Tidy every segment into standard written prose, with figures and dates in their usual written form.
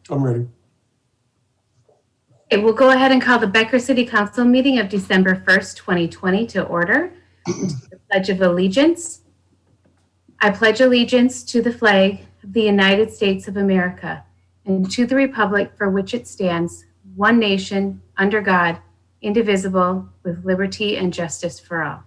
I'm ready. Okay, we'll go ahead and call the Becker City Council meeting of December 1st, 2020 to order. The Pledge of Allegiance. I pledge allegiance to the flag of the United States of America and to the republic for which it stands, one nation, under God, indivisible, with liberty and justice for all.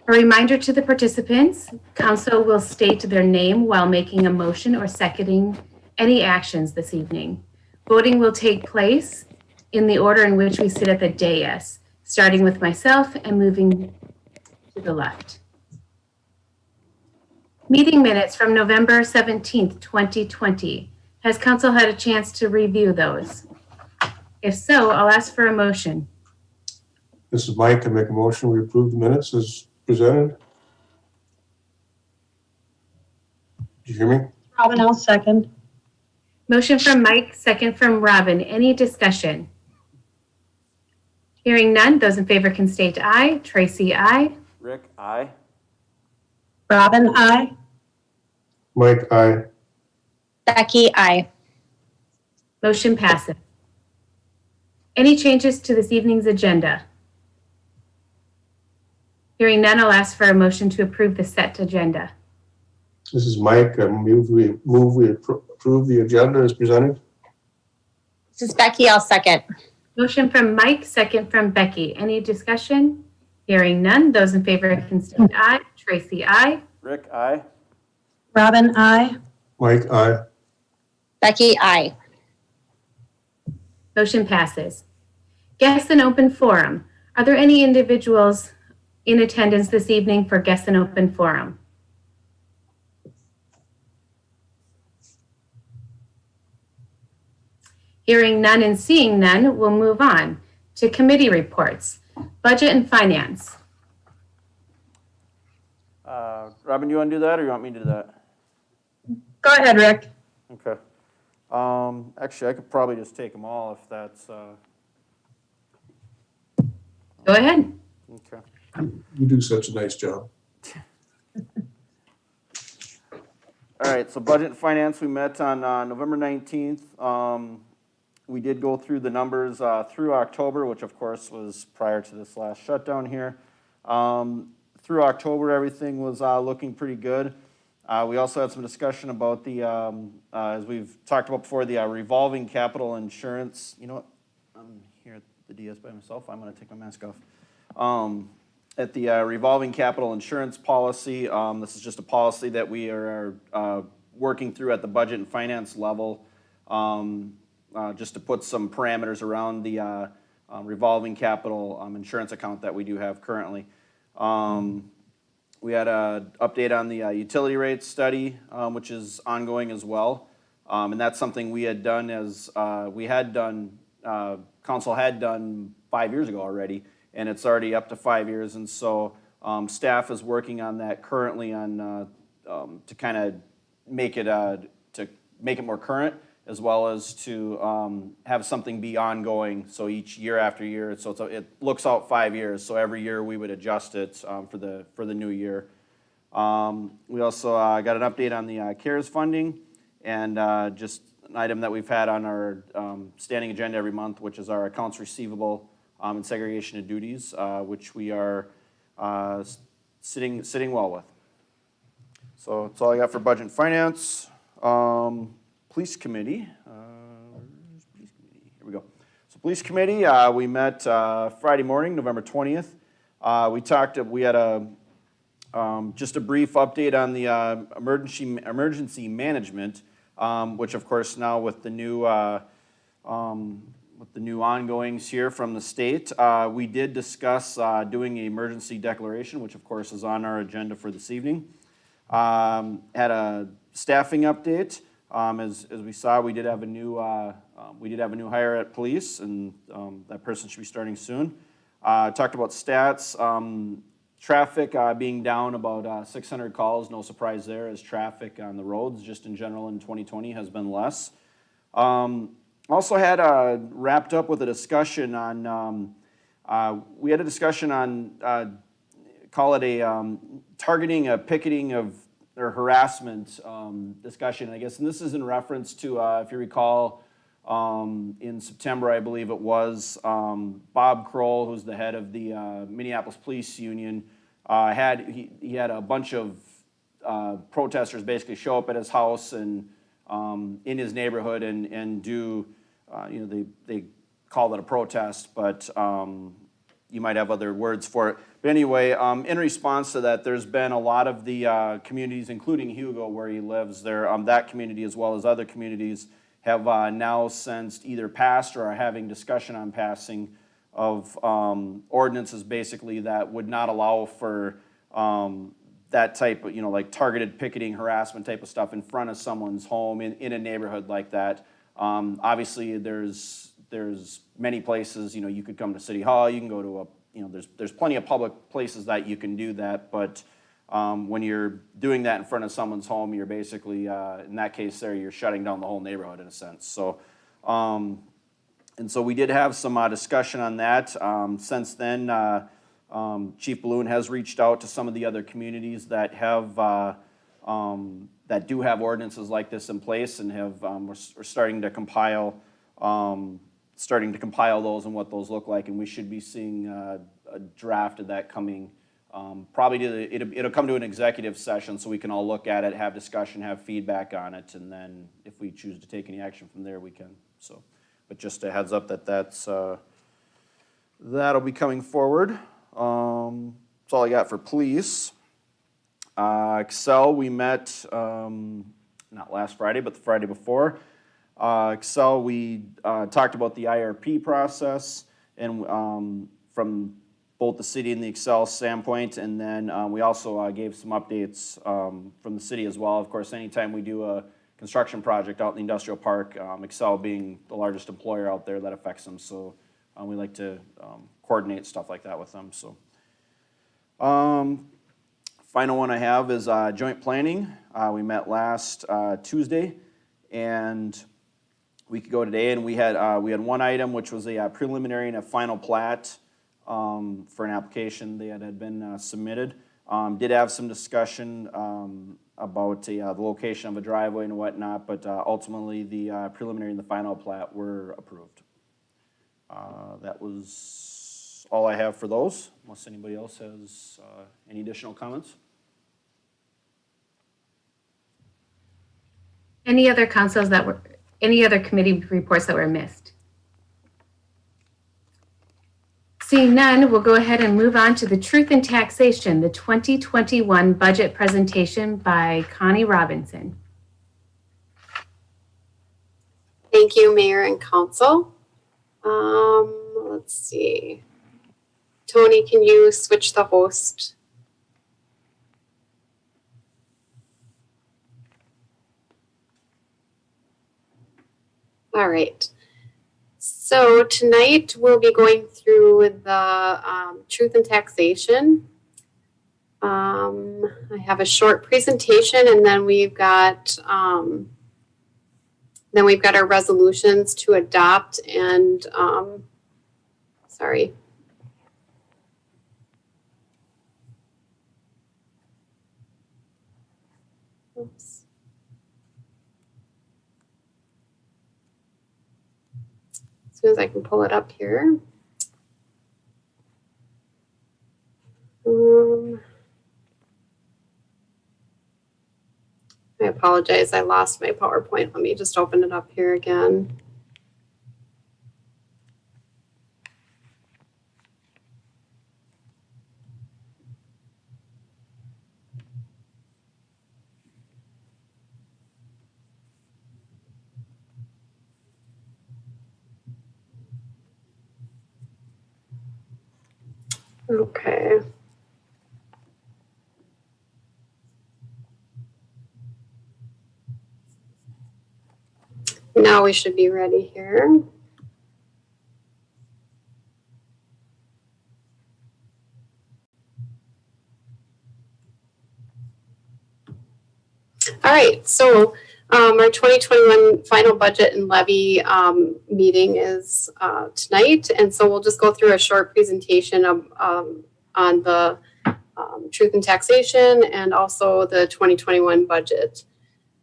A reminder to the participants, council will state their name while making a motion or seconding any actions this evening. Voting will take place in the order in which we sit at the dais, starting with myself and moving to the left. Meeting minutes from November 17th, 2020. Has council had a chance to review those? If so, I'll ask for a motion. This is Mike. I make a motion. We approve the minutes as presented. Did you hear me? Robin, I'll second. Motion from Mike, second from Robin. Any discussion? Hearing none, those in favor can state aye. Tracy, aye. Rick, aye. Robin, aye. Mike, aye. Becky, aye. Motion passes. Any changes to this evening's agenda? Hearing none, I'll ask for a motion to approve the set agenda. This is Mike. I move we approve the agenda as presented. This is Becky, I'll second. Motion from Mike, second from Becky. Any discussion? Hearing none, those in favor can state aye. Tracy, aye. Rick, aye. Robin, aye. Mike, aye. Becky, aye. Motion passes. Guests and open forum. Are there any individuals in attendance this evening for guests and open forum? Hearing none and seeing none, we'll move on to committee reports. Budget and finance. Robin, you want to do that or you want me to do that? Go ahead, Rick. Okay. Actually, I could probably just take them all if that's, Go ahead. okay. You do such a nice job. All right, so budget and finance, we met on November 19th. We did go through the numbers through October, which of course was prior to this last shutdown here. Through October, everything was looking pretty good. We also had some discussion about the, as we've talked about before, the revolving capital insurance. You know what? I'm here at the DS by myself. I'm going to take my mask off. At the revolving capital insurance policy, this is just a policy that we are working through at the budget and finance level, just to put some parameters around the revolving capital insurance account that we do have currently. We had an update on the utility rates study, which is ongoing as well. And that's something we had done council had done 5 years ago already, and it's already up to 5 years. And so staff is working on that currently on to kind of make it more current, as well as to have something be ongoing. So each year after year, so it looks out 5 years. So every year we would adjust it for the new year. We also got an update on the CARES funding, and just an item that we've had on our standing agenda every month, which is our accounts receivable and segregation of duties, which we are sitting well with. So that's all I got for budget and finance. Police committee. Where's police committee? Here we go. So police committee, we met Friday morning, November 20th. We had just a brief update on the emergency management, which of course now with the new ongoings here from the state, we did discuss doing an emergency declaration, which of course is on our agenda for this evening. Had a staffing update. As we saw, we did have a new hire at police, and that person should be starting soon. Talked about stats, traffic being down about 600 calls. No surprise there, as traffic on the roads, just in general in 2020, has been less. Also had wrapped up with a discussion on. We had a discussion on call it a targeting a picketing of or harassment discussion, I guess, and this is in reference to, if you recall, in September, I believe it was, Bob Kroll, who's the head of the Minneapolis Police Union, he had a bunch of protesters basically show up at his house and in his neighborhood and do, they call it a protest, but you might have other words for it. But anyway, in response to that, there's been a lot of the communities, including Hugo, where he lives there, that community as well as other communities have now since either passed or are having discussion on passing of ordinances basically that would not allow for that type of, like targeted picketing, harassment type of stuff in front of someone's home in a neighborhood like that. Obviously, there's many places, you could come to City Hall, you can go to there's plenty of public places that you can do that, but when you're doing that in front of someone's home, you're basically, in that case there, you're shutting down the whole neighborhood in a sense. So, and so we did have some discussion on that. Since then, Chief Balloon has reached out to some of the other communities that have, that do have ordinances like this in place and have, we're starting to compile those and what those look like, and we should be seeing a draft of that coming. Probably it'll come to an executive session so we can all look at it, have discussion, have feedback on it, and then if we choose to take any action from there, we can. So, but just a heads up that'll be coming forward. That's all I got for police. Excel, we met not last Friday, but the Friday before. Excel, we talked about the IRP process and from both the city and the Excel standpoint, and then we also gave some updates from the city as well. Of course, anytime we do a construction project out in the industrial park, Excel being the largest employer out there, that affects them. So we like to coordinate stuff like that with them. So final one I have is joint planning. We met last Tuesday, and a week ago today, and we had one item which was a preliminary and a final plat for an application that had been submitted. Did have some discussion about the location of a driveway and whatnot, but ultimately the preliminary and the final plat were approved. That was all I have for those, unless anybody else has any additional comments. Any other committee reports that were missed? Seeing none, we'll go ahead and move on to the Truth in Taxation, the 2021 budget presentation by Connie Robinson. Thank you, Mayor and Council. Let's see. Tony, can you switch the host? All right. So tonight we'll be going through the Truth in Taxation. I have a short presentation, and then we've got our resolutions to adopt and sorry. Oops. As soon as I can pull it up here. I apologize, I lost my PowerPoint. Let me just open it up here again. Okay. Now we should be ready here. All right, so our 2021 final budget and levy meeting is tonight, and so we'll just go through a short presentation on the truth and taxation, and also the 2021 budget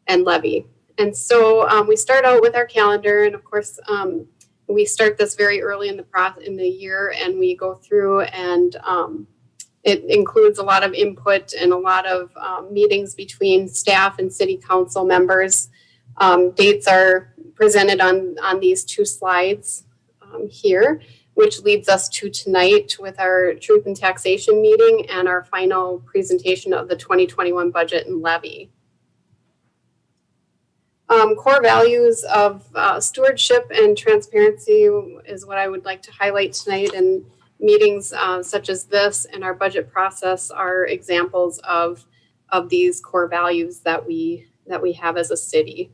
and levy. And so we start out with our calendar, and of course, we start this very early in the year, and we go through, and it includes a lot of input and a lot of meetings between staff and city council members. Dates are presented on these two slides here, which leads us to tonight with our truth and taxation meeting and our final presentation of the 2021 budget and levy. Core values of stewardship and transparency is what I would like to highlight tonight, and meetings such as this and our budget process are examples of these core values that we have as a city.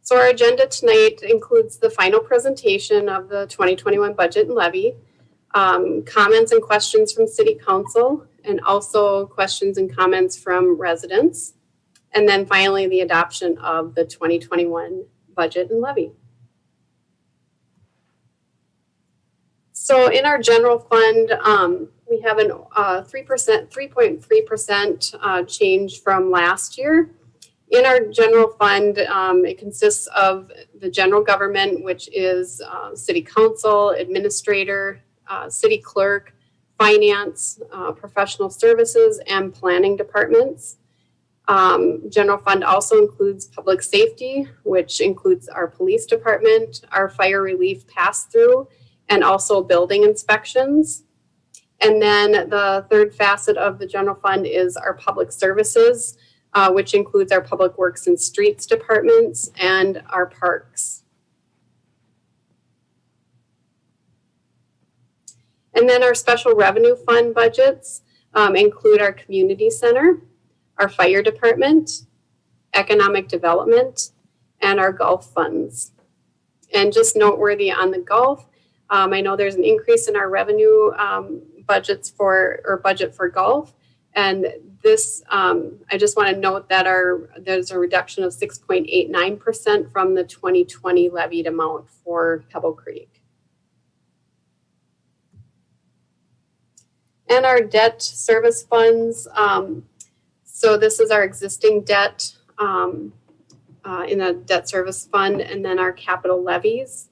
So our agenda tonight includes the final presentation of the 2021 budget and levy, comments and questions from city council, and also questions and comments from residents. And then finally, the adoption of the 2021 budget and levy. So in our general fund, we have an 3.3% change from last year. In our general fund, it consists of the general government, which is city council, administrator, city clerk, finance, professional services, and planning departments. General fund also includes public safety, which includes our police department, our fire relief pass-through, and also building inspections. And then the third facet of the general fund is our public services, which includes our public works and streets departments and our parks. And then our special revenue fund budgets include our community center, our fire department, economic development, and our golf funds. And just noteworthy on the golf, I know there's an increase in our revenue budget for golf. And this, I just want to note that there's a reduction of 6.89% from the 2020 levied amount for Pebble Creek. And our debt service funds, so this is our existing debt in a debt service fund, and then our capital levies.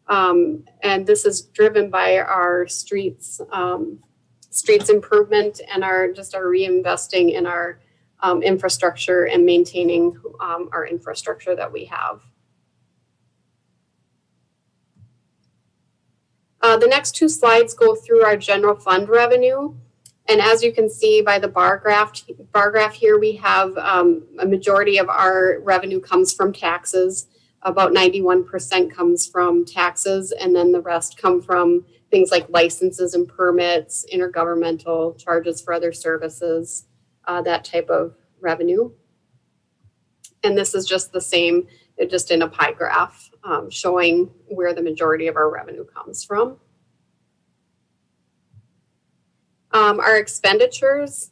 And this is driven by our streets improvement and our reinvesting in our infrastructure and maintaining our infrastructure that we have. The next two slides go through our general fund revenue. And as you can see by the bar graph here, we have a majority of our revenue comes from taxes. About 91% comes from taxes, and then the rest come from things like licenses and permits, intergovernmental charges for other services, that type of revenue. And this is just the same, just in a pie graph, showing where the majority of our revenue comes from. Our expenditures,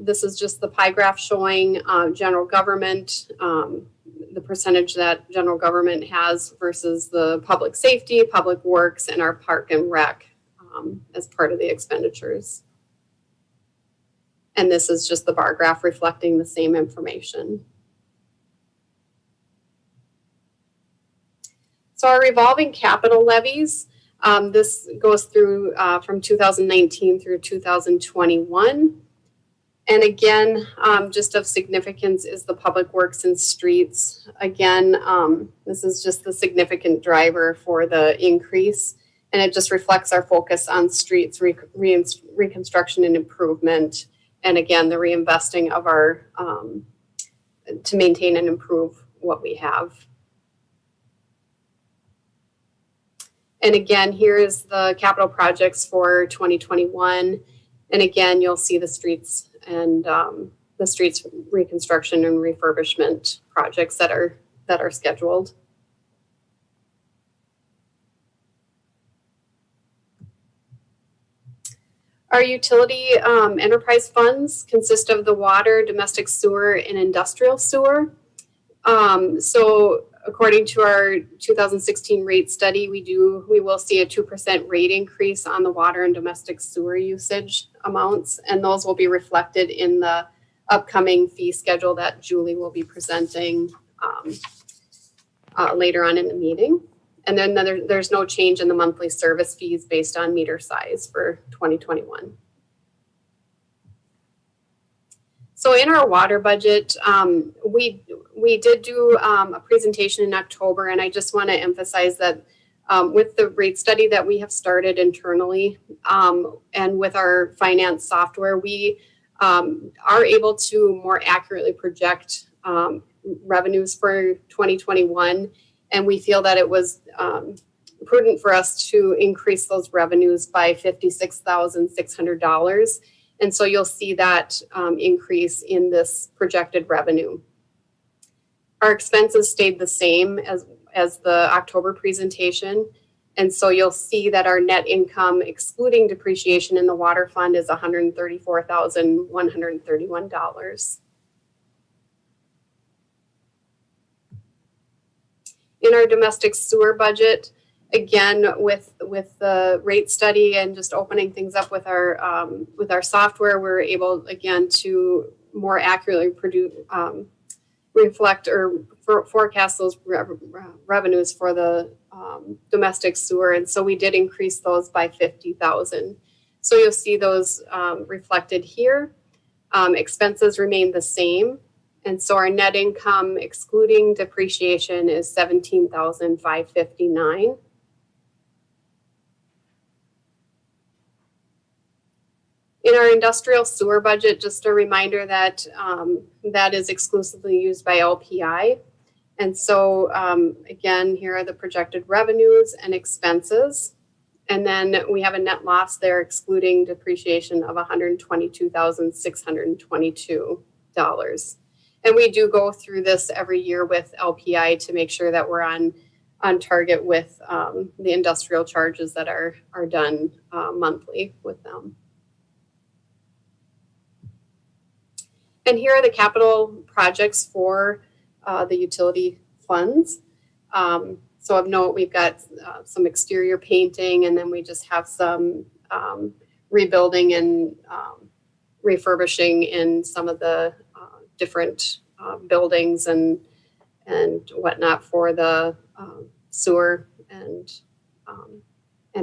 this is just the pie graph showing general government, the percentage that general government has versus the public safety, public works, and our park and rec as part of the expenditures. And this is just the bar graph reflecting the same information. So our revolving capital levies, this goes through from 2019 through 2021. And again, just of significance is the public works and streets. Again, this is just the significant driver for the increase. And it just reflects our focus on streets reconstruction and improvement. And again, the reinvesting of our, to maintain and improve what we have. And again, here is the capital projects for 2021. And again, you'll see the streets and the streets reconstruction and refurbishment projects that are scheduled. Our utility enterprise funds consist of the water, domestic sewer, and industrial sewer. So according to our 2016 rate study, we will see a 2% rate increase on the water and domestic sewer usage amounts, and those will be reflected in the upcoming fee schedule that Julie will be presenting later on in the meeting. And then there's no change in the monthly service fees based on meter size for 2021. So in our water budget, we did do a presentation in October, and I just want to emphasize that with the rate study that we have started internally and with our finance software, we are able to more accurately project revenues for 2021. And we feel that it was prudent for us to increase those revenues by $56,600. And so you'll see that increase in this projected revenue. Our expenses stayed the same as the October presentation. And so you'll see that our net income, excluding depreciation in the water fund, is $134,131. In our domestic sewer budget, again, with the rate study and just opening things up with our software, we're able again to more accurately reflect or forecast those revenues for the domestic sewer, and so we did increase those by $50,000. So you'll see those reflected here. Expenses remain the same. And so our net income, excluding depreciation, is $17,559. In our industrial sewer budget, just a reminder that that is exclusively used by LPI. And so again, here are the projected revenues and expenses. And then we have a net loss there, excluding depreciation, of $122,622. And we do go through this every year with LPI to make sure that we're on target with the industrial charges that are done monthly with them. And here are the capital projects for the utility funds. So of note, we've got some exterior painting, and then we just have some rebuilding and refurbishing in some of the different buildings and whatnot for the sewer and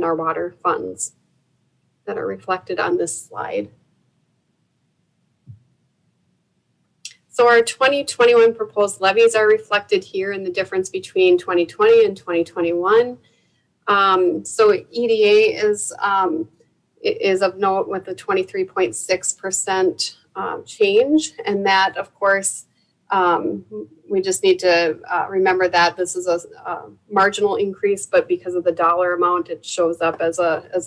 our water funds that are reflected on this slide. So our 2021 proposed levies are reflected here in the difference between 2020 and 2021. So EDA is of note with the 23.6% change, and that, of course, we just need to remember that this is a marginal increase, but because of the dollar amount, it shows up as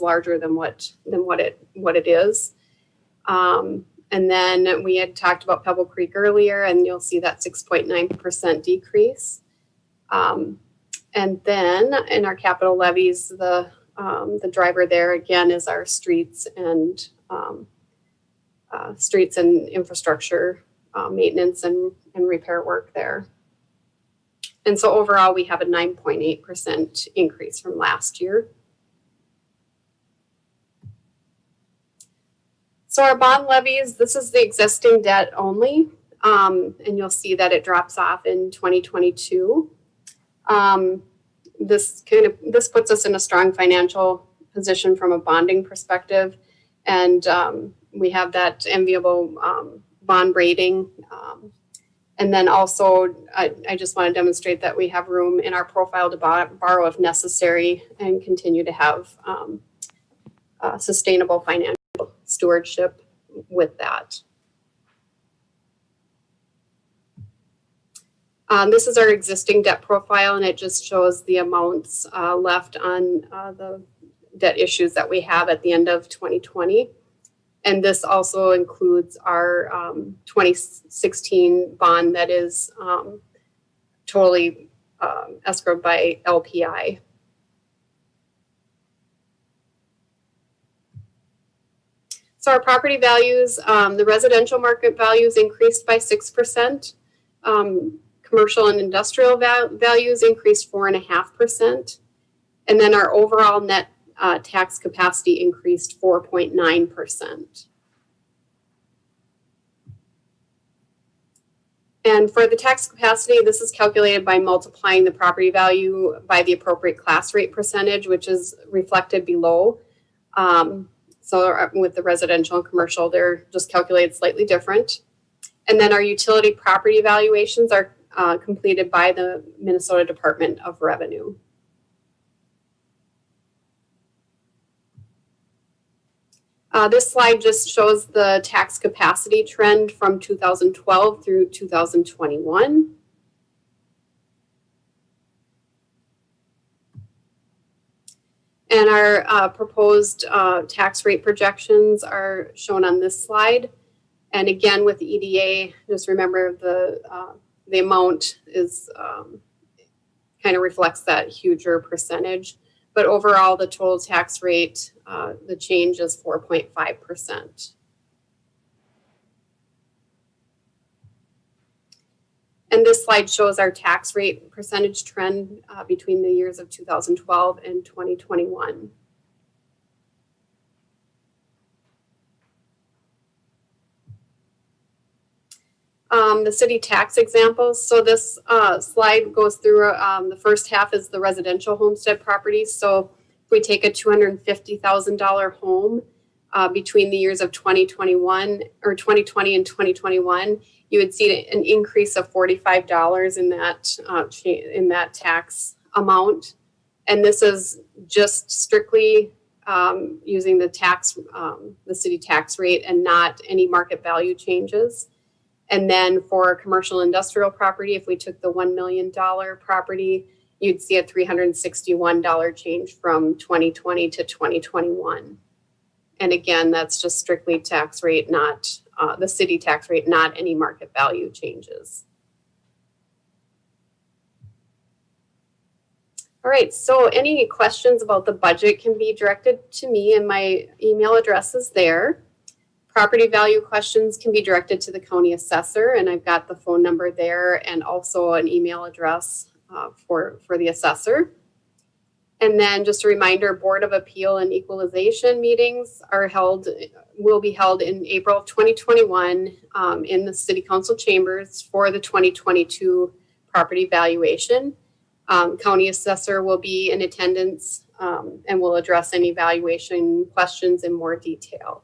larger than what it is. And then we had talked about Pebble Creek earlier, and you'll see that 6.9% decrease. And then in our capital levies, the driver there again is our streets and infrastructure maintenance and repair work there. And so overall, we have a 9.8% increase from last year. So our bond levies, this is the existing debt only, and you'll see that it drops off in 2022. This puts us in a strong financial position from a bonding perspective, and we have that enviable bond rating. And then also, I just want to demonstrate that we have room in our profile to borrow if necessary and continue to have sustainable financial stewardship with that. This is our existing debt profile, and it just shows the amounts left on the debt issues that we have at the end of 2020. And this also includes our 2016 bond that is totally escrowed by LPI. So our property values, the residential market values increased by 6%. commercial and industrial values increased 4.5%. And then our overall net tax capacity increased 4.9%. And for the tax capacity, this is calculated by multiplying the property value by the appropriate class rate percentage, which is reflected below. So with the residential and commercial, they're just calculated slightly different. And then our utility property evaluations are completed by the Minnesota Department of Revenue. This slide just shows the tax capacity trend from 2012 through 2021. And our proposed tax rate projections are shown on this slide. And again, with the EDA, just remember the amount is kind of reflects that huger percentage. But overall, the total tax rate, the change is 4.5%. And this slide shows our tax rate percentage trend between the years of 2012 and 2021. The city tax examples. So this slide goes through the first half is the residential homestead properties. So if we take a $250,000 home between the years of 2021 or 2020 and 2021, you would see an increase of $45 in that tax amount. And this is just strictly using the city tax rate and not any market value changes. And then for commercial industrial property, if we took the $1 million property, you'd see a $361 change from 2020 to 2021. And again, that's just strictly tax rate, not the city tax rate, not any market value changes. All right, so any questions about the budget can be directed to me, and my email address is there. Property value questions can be directed to the county assessor, and I've got the phone number there and also an email address for the assessor. And then just a reminder, Board of Appeal and Equalization meetings will be held in April of 2021 in the City Council chambers for the 2022 property valuation. County assessor will be in attendance and will address any valuation questions in more detail.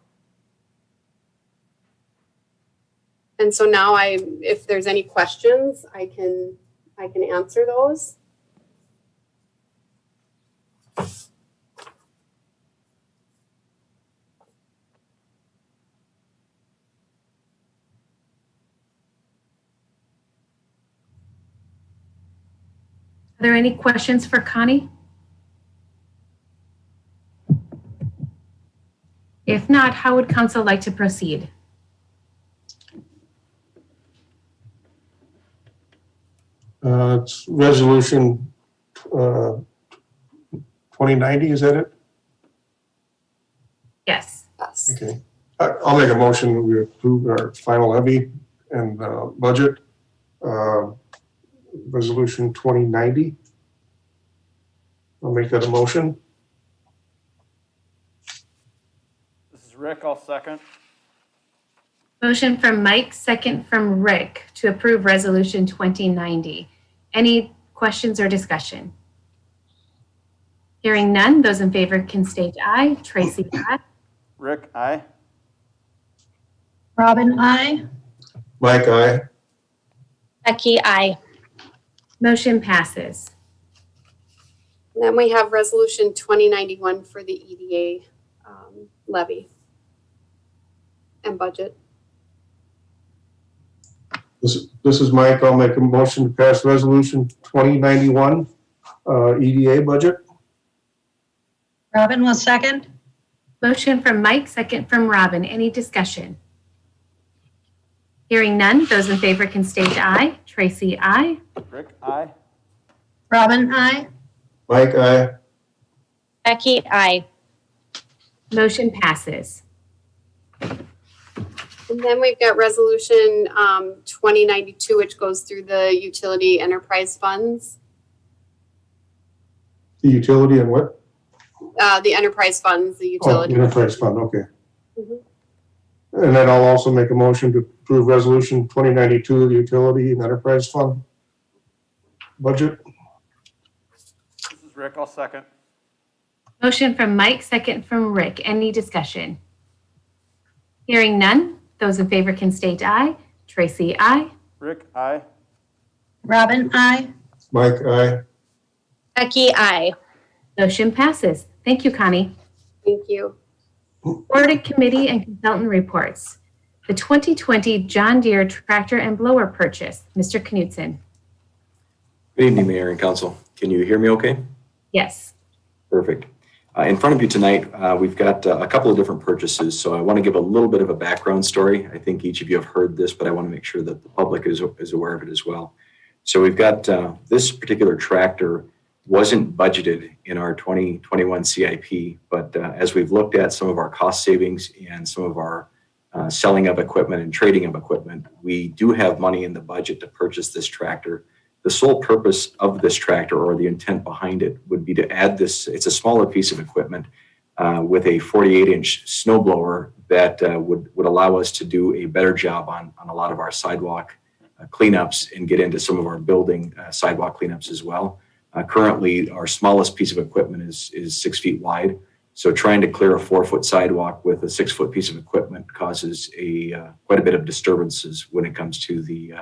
And so now if there's any questions, I can answer those. Are there any questions for Connie? If not, how would council like to proceed? It's resolution 2090, is that it? Yes. Yes. Okay. I'll make a motion that we approve our final levy and budget. Resolution 2090. I'll make that a motion. This is Rick, I'll second. Motion from Mike, second from Rick to approve resolution 2090. Any questions or discussion? Hearing none, those in favor can state aye. Tracy, aye. Rick, aye. Robin, I. Mike, aye. Becky, I. Motion passes. And then we have resolution 2091 for the EDA levy and budget. This is Mike. I'll make a motion to pass resolution 2091 EDA budget. Robin will second. Motion from Mike, second from Robin. Any discussion? Hearing none, those in favor can state aye. Tracy, aye. Rick, aye. Robin, I. Mike, aye. Becky, I. Motion passes. And then we've got resolution 2092, which goes through the utility enterprise funds. The utility and what? The enterprise funds, the Oh, utility. enterprise fund, okay. Mhm. And then I'll also make a motion to approve resolution 2092, the utility and enterprise fund budget. This is Rick, I'll second. Motion from Mike, second from Rick. Any discussion? Hearing none. Those in favor can state aye. Tracy, aye. Rick, aye. Robin, I. Mike, aye. Becky, I. Motion passes. Thank you, Connie. Thank you. Audit Committee and Consultant Reports. The 2020 John Deere tractor and blower purchase. Mr. Knutson. Good evening, Mayor and Council. Can you hear me okay? Yes. Perfect. In front of you tonight, we've got a couple of different purchases, so I want to give a little bit of a background story. I think each of you have heard this, but I want to make sure that the public is aware of it as well. So we've got this particular tractor wasn't budgeted in our 2021 CIP, but as we've looked at some of our cost savings and some of our selling of equipment and trading of equipment, we do have money in the budget to purchase this tractor. The sole purpose of this tractor, or the intent behind it, would be to add this. It's a smaller piece of equipment with a 48-inch snowblower that would allow us to do a better job on a lot of our sidewalk cleanups and get into some of our building sidewalk cleanups as well. Currently, our smallest piece of equipment is 6 feet wide. So trying to clear a 4-foot sidewalk with a 6-foot piece of equipment causes quite a bit of disturbances when it comes to the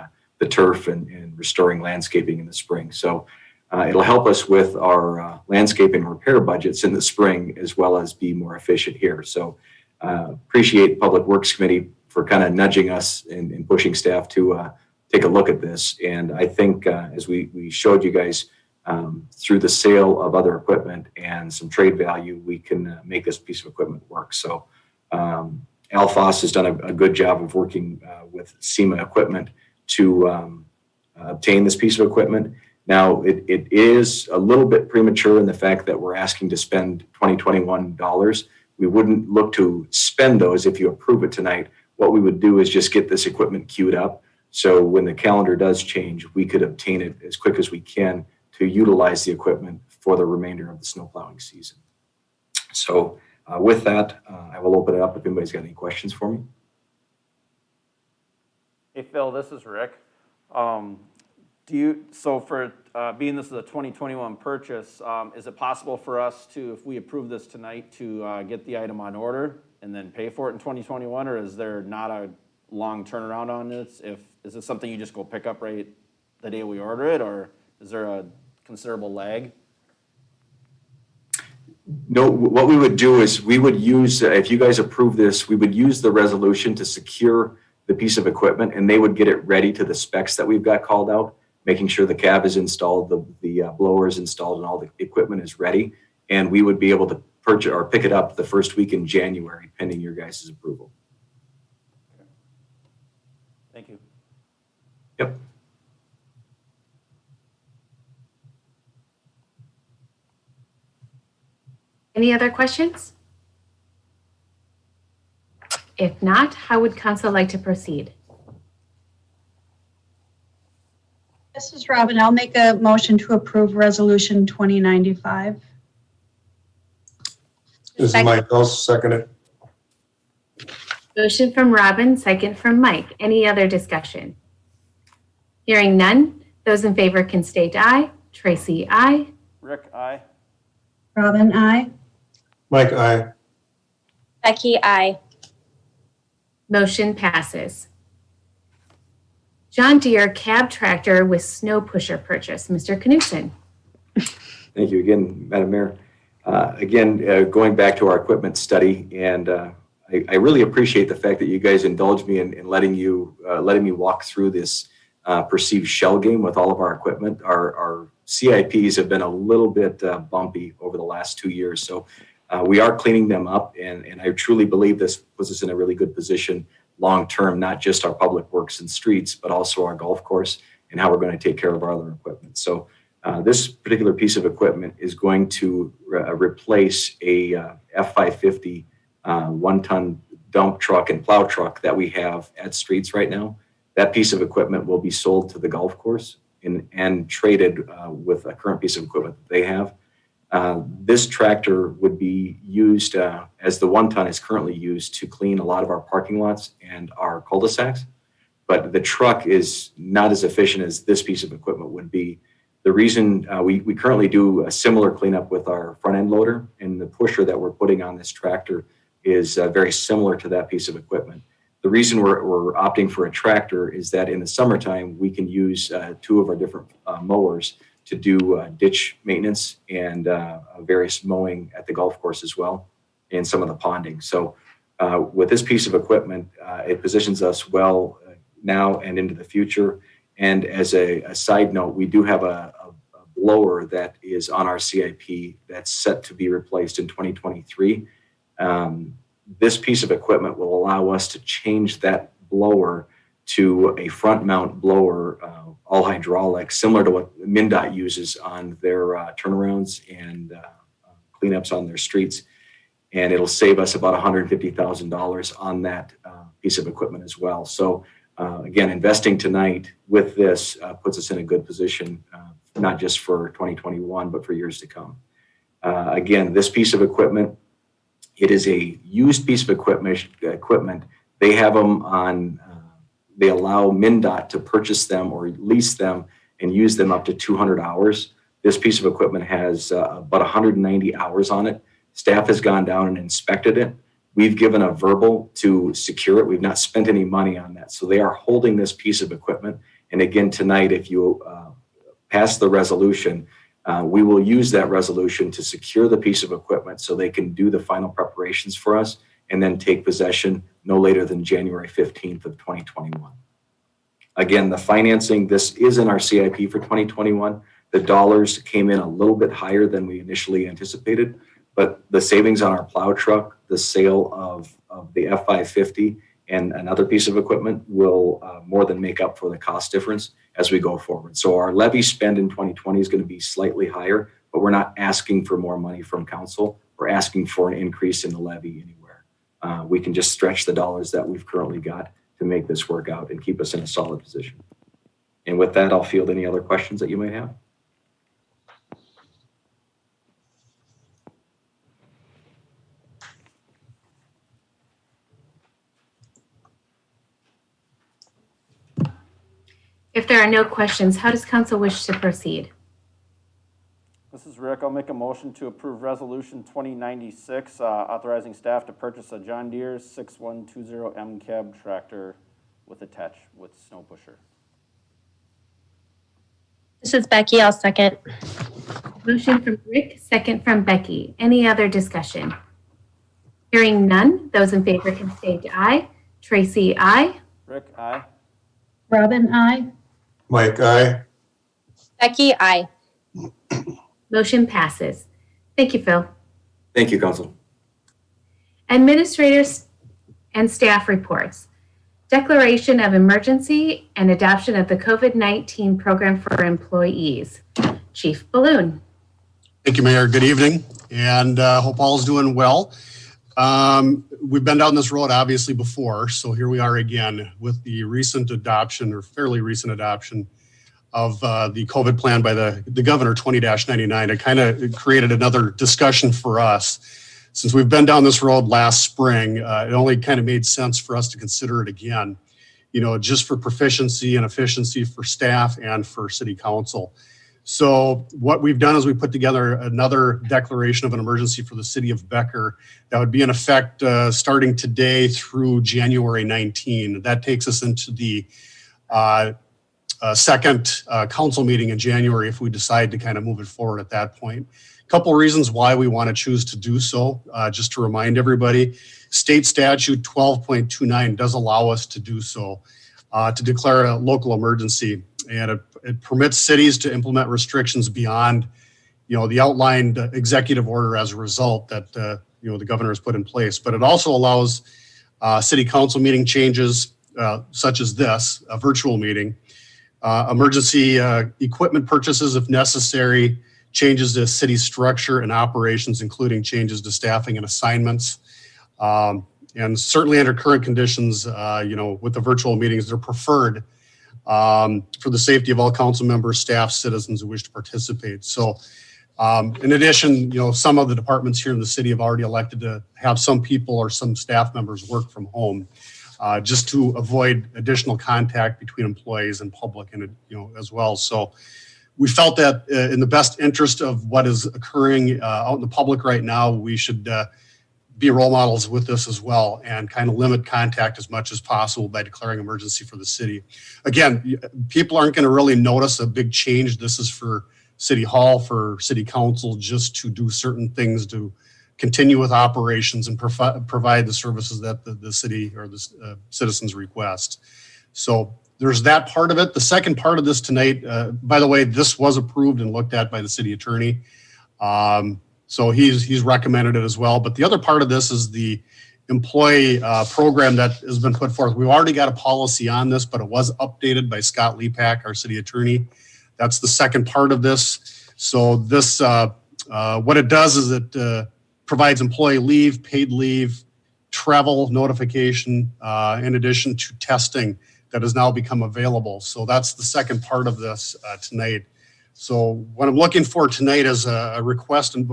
turf and restoring landscaping in the spring. So it'll help us with our landscaping repair budgets in the spring, as well as be more efficient here. So appreciate Public Works Committee for kind of nudging us and pushing staff to take a look at this. And I think as we showed you guys through the sale of other equipment and some trade value, we can make this piece of equipment work. So Alphos has done a good job of working with SEMA equipment to obtain this piece of equipment. Now, it is a little bit premature in the fact that we're asking to spend 2021 dollars. We wouldn't look to spend those if you approve it tonight. What we would do is just get this equipment queued up. So when the calendar does change, we could obtain it as quick as we can to utilize the equipment for the remainder of the snow plowing season. So with that, I will open it up if anybody's got any questions for me. Hey, Phil, this is Rick. So for being this is a 2021 purchase, is it possible for us to, if we approve this tonight, to get the item on order and then pay for it in 2021, or is there not a long turnaround on this? Is this something you just go pick up right the day we order it, or is there a considerable lag? No, what we would do is we would use, if you guys approve this, we would use the resolution to secure the piece of equipment, and they would get it ready to the specs that we've got called out, making sure the cab is installed, the blower is installed, and all the equipment is ready. And we would be able to purchase or pick it up the first week in January, pending your guys' approval. Thank you. Yep. Any other questions? If not, how would council like to proceed? This is Robin. I'll make a motion to approve Resolution 2095. This is Mike, I'll second it. Motion from Robin, second from Mike. Any other discussion? Hearing none, those in favor can state aye. Tracy, aye. Rick, aye. Robin, I. Mike, aye. Becky, I. Motion passes. John Deere cab tractor with snow pusher purchase. Mr. Knutson. Thank you again, Madam Mayor. Going back to our equipment study, and I really appreciate the fact that you guys indulged me in letting me walk through this perceived shell game with all of our equipment. Our CIPs have been a little bit bumpy over the last 2 years, so we are cleaning them up, and I truly believe this puts us in a really good position long-term, not just our public works and streets, but also our golf course and how we're going to take care of our other equipment. So this particular piece of equipment is going to replace a F550 one-ton dump truck and plow truck that we have at streets right now. That piece of equipment will be sold to the golf course and traded with a current piece of equipment that they have. This tractor would be used as the 1 ton is currently used to clean a lot of our parking lots and our cul-de-sacs. But the truck is not as efficient as this piece of equipment would be. The reason we currently do a similar cleanup with our front end loader, and the pusher that we're putting on this tractor is very similar to that piece of equipment. The reason we're opting for a tractor is that in the summertime, we can use 2 of our different mowers to do ditch maintenance and various mowing at the golf course as well, and some of the ponding. So with this piece of equipment, it positions us well now and into the future. And as a side note, we do have a blower that is on our CIP that's set to be replaced in 2023. This piece of equipment will allow us to change that blower to a front mount blower, all hydraulic, similar to what MnDOT uses on their turnarounds and cleanups on their streets. And it'll save us about $150,000 on that piece of equipment as well. So again, investing tonight with this puts us in a good position, not just for 2021, but for years to come. Again, this piece of equipment, it is a used piece of equipment. They have them on, they allow MnDOT to purchase them or lease them and use them up to 200 hours. This piece of equipment has about 190 hours on it. Staff has gone down and inspected it. We've given a verbal to secure it. We've not spent any money on that. So they are holding this piece of equipment. And again, tonight, if you pass the resolution, we will use that resolution to secure the piece of equipment so they can do the final preparations for us and then take possession no later than January 15th of 2021. Again, the financing, this is in our CIP for 2021. The dollars came in a little bit higher than we initially anticipated, but the savings on our plow truck, the sale of the F550 and another piece of equipment will more than make up for the cost difference as we go forward. So our levy spend in 2020 is going to be slightly higher, but we're not asking for more money from council. We're asking for an increase in the levy anywhere. We can just stretch the dollars that we've currently got to make this work out and keep us in a solid position. And with that, I'll field any other questions that you might have. If there are no questions, how does council wish to proceed? This is Rick. I'll make a motion to approve Resolution 2096, authorizing staff to purchase a John Deere 6120M cab tractor with snow pusher. This is Becky. I'll second. Motion from Rick, second from Becky. Any other discussion? Hearing none, those in favor can state aye. Tracy, aye. Rick, aye. Robin, I. Mike, aye. Becky, aye. Motion passes. Thank you, Phil. Thank you, Council. Administrators and staff reports. Declaration of emergency and adoption of the COVID-19 program for employees. Chief Balloon. Thank you, Mayor. Good evening, and hope all is doing well. We've been down this road obviously before, so here we are again with the recent adoption or fairly recent adoption of the COVID plan by the governor 20-99. It kind of created another discussion for us. Since we've been down this road last spring, it only kind of made sense for us to consider it again, you know, just for proficiency and efficiency for staff and for city council. So what we've done is we put together another declaration of an emergency for the city of Becker that would be in effect starting today through January 19. That takes us into the second council meeting in January if we decide to kind of move it forward at that point. A couple of reasons why we want to choose to do so. Just to remind everybody, state statute 12.29 does allow us to do so, to declare a local emergency. And it permits cities to implement restrictions beyond, you know, the outlined executive order as a result that, you know, the governor has put in place. But it also allows city council meeting changes such as this, a virtual meeting, emergency equipment purchases if necessary, changes to city structure and operations, including changes to staffing and assignments. And And certainly under current conditions, with the virtual meetings, they're preferred for the safety of all council members, staff, citizens who wish to participate. So in addition, some of the departments here in the city have already elected to have some people or some staff members work from home just to avoid additional contact between employees and public and, as well. So we felt that in the best interest of what is occurring out in the public right now, we should be role models with this as well and kind of limit contact as much as possible by declaring emergency for the city. Again, people aren't going to really notice a big change. This is for City Hall, for City Council, just to do certain things to continue with operations and provide the services that the city or the citizens request. So there's that part of it. The second part of this tonight, by the way, this was approved and looked at by the city attorney. So he's recommended it as well. But the other part of this is the employee program that has been put forth. We've already got a policy on this, but it was updated by Scott Lepak, our city attorney. That's the second part of this. So this, what it does is it provides employee leave, paid leave, travel notification, in addition to testing that has now become available. So that's the second part of this tonight. So what I'm looking for tonight is a request and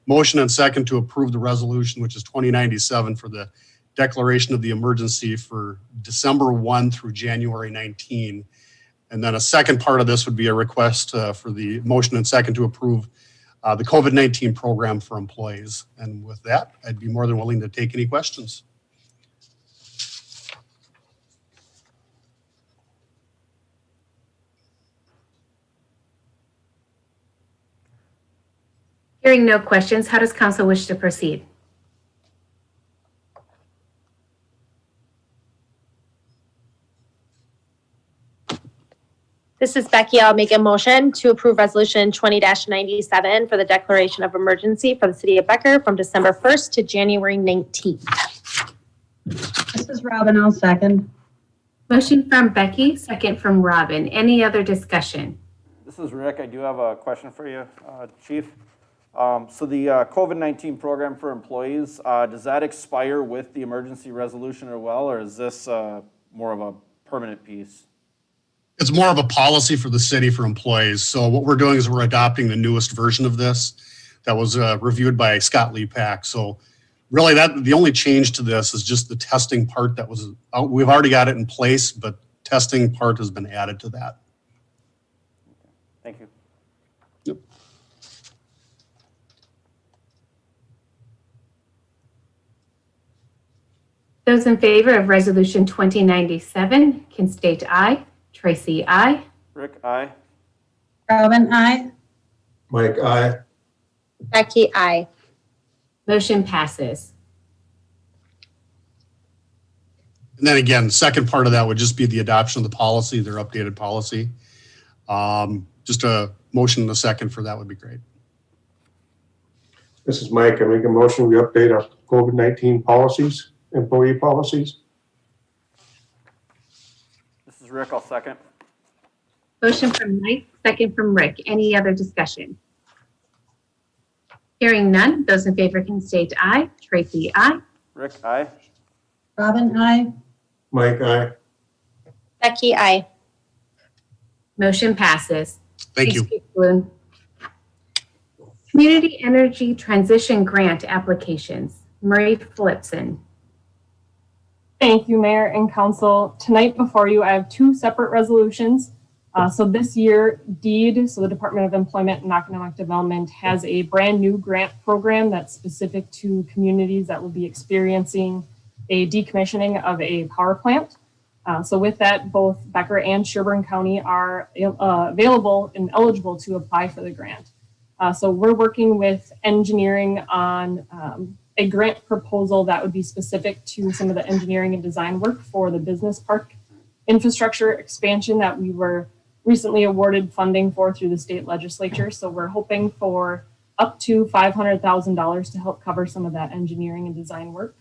motion and second to approve the resolution, which is 2097 for the declaration of the emergency for December 1 through January 19. And then a second part of this would be a request for the motion and second to approve the COVID-19 program for employees. And with that, I'd be more than willing to take any questions. Hearing no questions, how does council wish to proceed? This is Becky. I'll make a motion to approve resolution 20-97 for the declaration of emergency for the city of Becker from December 1st to January 19th. This is Robin. I'll second. Motion from Becky, second from Robin. Any other discussion? This is Rick. I do have a question for you, Chief. So the COVID-19 program for employees, does that expire with the emergency resolution or is this more of a permanent piece? It's more of a policy for the city for employees. So what we're doing is we're adopting the newest version of this that was reviewed by Scott Lepak. So really the only change to this is just the testing part that was, we've already got it in place, but testing part has been added to that. Thank you. Yep. Those in favor of resolution 2097 can state aye. Tracy, aye. Rick, aye. Robin, aye. Mike, aye. Becky, aye. Motion passes. And then again, second part of that would just be the adoption of the policy, their updated policy. Just a motion and a second for that would be great. This is Mike. I make a motion, we update our COVID-19 policies, employee policies. This is Rick. I'll second. Motion from Mike, second from Rick. Any other discussion? Hearing none, those in favor can state aye. Tracy, aye. Rick, aye. Robin, aye. Mike, aye. Becky, aye. Motion passes. Thank you. Thanks, Chief Bloom. Community Energy Transition Grant applications. Marie Phillipson. Thank you, Mayor and Council. Tonight before you, I have two separate resolutions. So this year, DEED, so the Department of Employment and Economic Development, has a brand new grant program that's specific to communities that will be experiencing a decommissioning of a power plant. So with that, both Becker and Sherburne County are available and eligible to apply for the grant. So we're working with engineering on a grant proposal that would be specific to some of the engineering and design work for the business park infrastructure expansion that we were recently awarded funding for through the state legislature. So we're hoping for up to $500,000 to help cover some of that engineering and design work.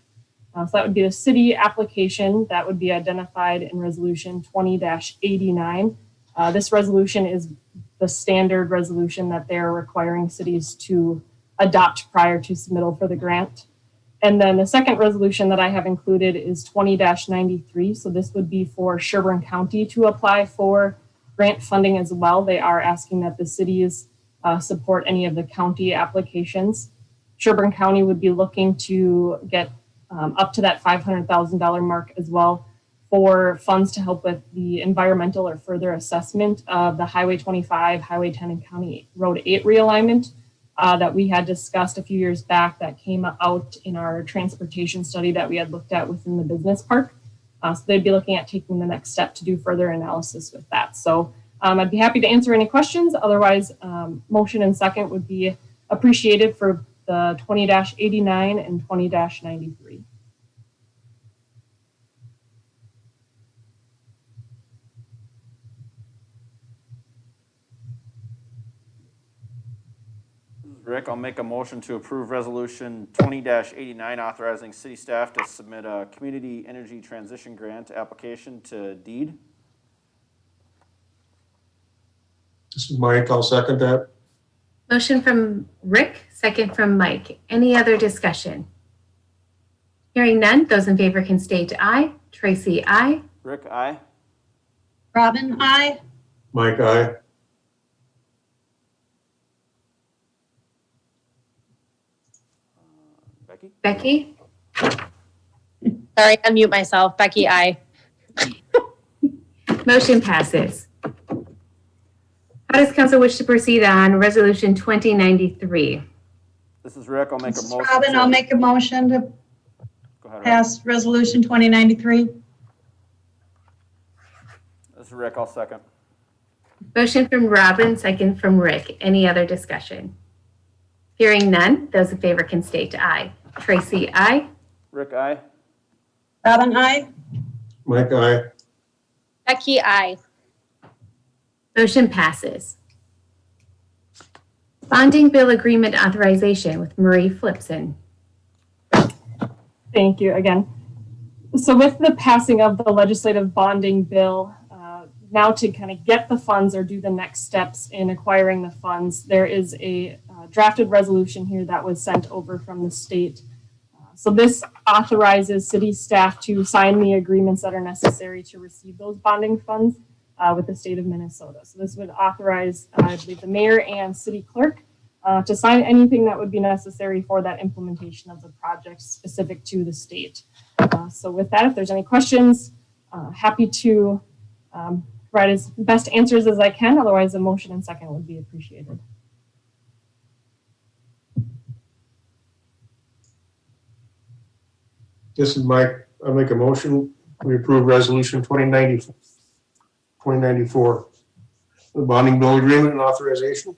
So that would be the city application that would be identified in resolution 20-89. This resolution is the standard resolution that they're requiring cities to adopt prior to submittal for the grant. And then the second resolution that I have included is 20-93. So this would be for Sherburne County to apply for grant funding as well. They are asking that the cities support any of the county applications. Sherburne County would be looking to get up to that $500,000 mark as well for funds to help with the environmental or further assessment of the Highway 25, Highway 10, and County Road 8 realignment that we had discussed a few years back that came out in our transportation study that we had looked at within the business park. So they'd be looking at taking the next step to do further analysis with that. So I'd be happy to answer any questions. Otherwise, motion and second would be appreciated for the 20-89 and 20-93. Rick, I'll make a motion to approve resolution 20-89, authorizing city staff to submit a community energy transition grant application to DEED. This is Mike. I'll second that. Motion from Rick, second from Mike. Any other discussion? Hearing none, those in favor can state aye. Tracy, aye. Rick, aye. Robin, I. Mike, aye. Becky? Becky? Sorry, unmute myself. Becky, aye. Motion passes. How does council wish to proceed on resolution 2093? This is Rick. I'll make a This is motion. Robin, I'll make a motion to Go ahead, Rick. pass resolution 2093. This is Rick. I'll second. Motion from Robin, second from Rick. Any other discussion? Hearing none, those in favor can state aye. Tracy, aye. Rick, aye. Robin, I. Mike, aye. Becky, aye. Motion passes. Bonding bill agreement authorization with Marie Flipson. Thank you again. So with the passing of the legislative bonding bill, now to kind of get the funds or do the next steps in acquiring the funds, there is a drafted resolution here that was sent over from the state. So this authorizes city staff to sign the agreements that are necessary to receive those bonding funds with the state of Minnesota. So this would authorize, I believe, the mayor and city clerk to sign anything that would be necessary for that implementation of the project specific to the state. So with that, if there's any questions, happy to provide as best answers as I can. Otherwise, a motion and second would be appreciated. This is Mike. I'll make a motion. We approve resolution 2094. The bonding bill agreement and authorization.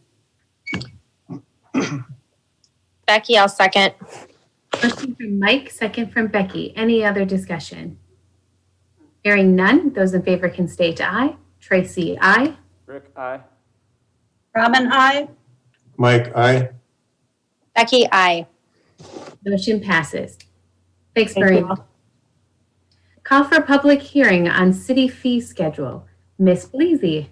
Becky, I'll second. Motion from Mike, second from Becky. Any other discussion? Hearing none, those in favor can state aye. Tracy, aye. Rick, aye. Robin, I. Mike, aye. Becky, aye. Motion passes. Thanks, Thank Marie. you all. Call for public hearing on city fee schedule. Ms. Bleasy.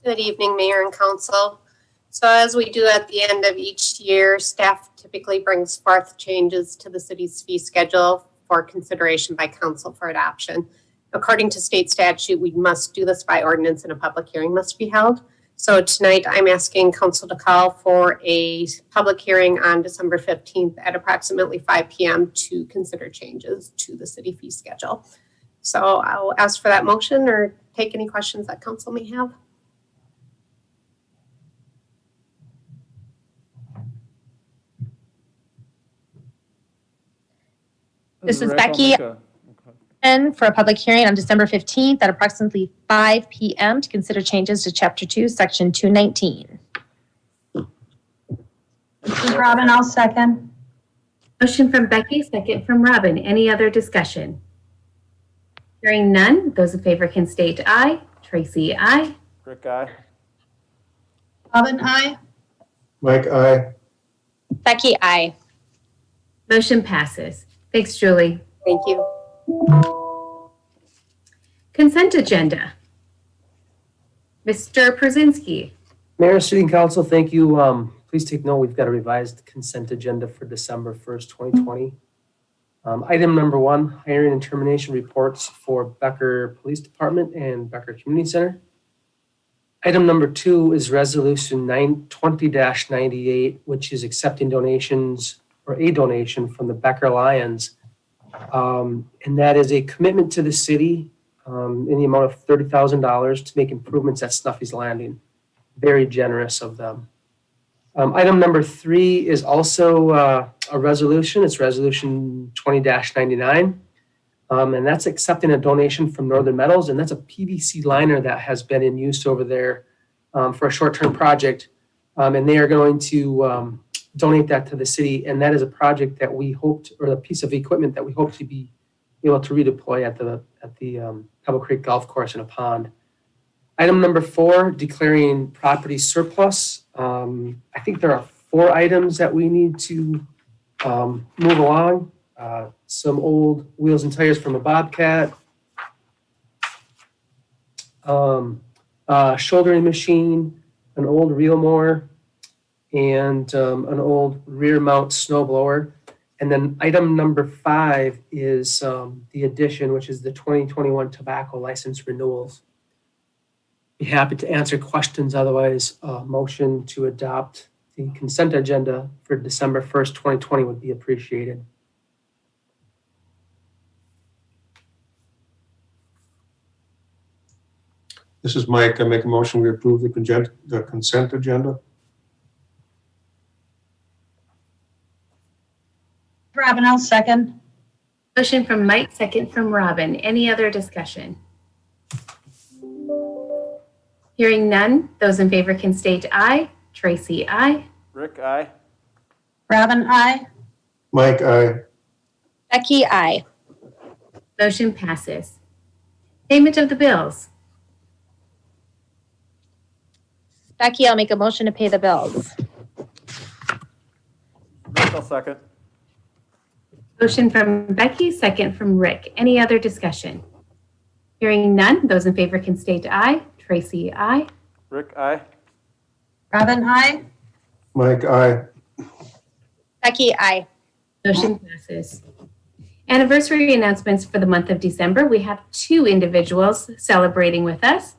Good evening, Mayor and Council. So as we do at the end of each year, staff typically brings forth changes to the city's fee schedule for consideration by council for adoption. According to state statute, we must do this by ordinance and a public hearing must be held. So tonight I'm asking council to call for a public hearing on December 15th at approximately 5 p.m. to consider changes to the city fee schedule. So I'll ask for that motion or take any questions that council may have. This is Rick. I'll Becky. make a- For a public hearing on December 15th at approximately 5 p.m. to consider changes to Chapter 2, Section 219. This is Robin, I'll second. Motion from Becky, second from Robin. Any other discussion? Hearing none, those in favor can state aye. Tracy, aye. Rick, aye. Robin, I. Mike, aye. Becky, aye. Motion passes. Thanks, Julie. Thank you. Consent agenda. Mr. Przinski. Mayor, City Council, thank you please take note, we've got a revised consent agenda for December 1st, 2020. Item number 1, hiring and termination reports for Becker Police Department and Becker Community Center. Item number 2 is Resolution 20-98, which is accepting donations or a donation from the Becker Lions. And that is a commitment to the city in the amount of $30,000 to make improvements at Snuffy's Landing. Very generous of them. Item number 3 is also a resolution. It's Resolution 20-99. And that's accepting a donation from Northern Metals. And that's a PVC liner that has been in use over there for a short-term project. And they are going to donate that to the city. And that is a project that we hoped, or a piece of equipment that we hope to be able to redeploy at the Pebble Creek Golf Course in a pond. Item number 4, declaring property surplus. I think there are 4 items that we need to move along. Some old wheels and tires from a Bobcat, a shouldering machine, an old reel mower, and an old rear mount snow blower. And then item number 5 is the addition, which is the 2021 tobacco license renewals. Be happy to answer questions. Otherwise, motion to adopt the consent agenda for December 1st, 2020 would be appreciated. This is Mike. I make a motion we approve the consent agenda. Robin, I'll second. Motion from Mike, second from Robin. Any other discussion? Hearing none, those in favor can state aye. Tracy, aye. Rick, aye. Robin, aye. Mike, aye. Becky, aye. Motion passes. Payment of the bills. Becky, I'll make a motion to pay the bills. Rick, I'll second. Motion from Becky, second from Rick. Any other discussion? Hearing none, those in favor can state aye. Tracy, aye. Rick, aye. Robin, aye. Mike, aye. Becky, aye. Motion passes. Anniversary announcements for the month of December. We have 2 individuals celebrating with us.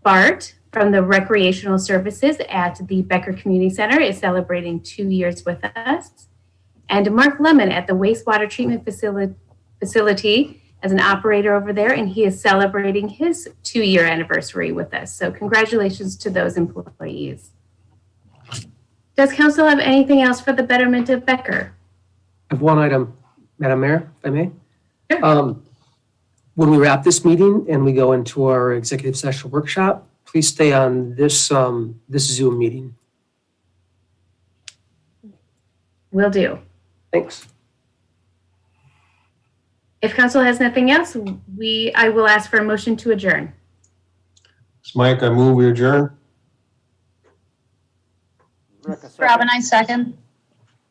Bart from the Recreational Services at the Becker Community Center is celebrating 2 years with us. And Mark Lemon at the Wastewater Treatment Facility as an operator over there, and he is celebrating his 2-year anniversary with us. So congratulations to those employees. Does council have anything else for the betterment of Becker? I have one item, Madam Mayor, if I may. Sure. When we wrap this meeting and we go into our executive session workshop, please stay on this Zoom meeting. Will do. Thanks. If council has nothing else, I will ask for a motion to adjourn. It's Mike. I move we adjourn. Rick, a second. Robin, I second.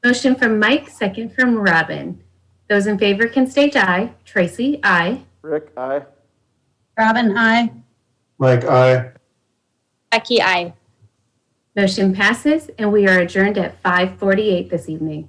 Motion from Mike, second from Robin. Those in favor can state aye. Tracy, aye. Rick, aye. Robin, aye. Mike, aye. Becky, aye. Motion passes, and we are adjourned at 5:48 this evening.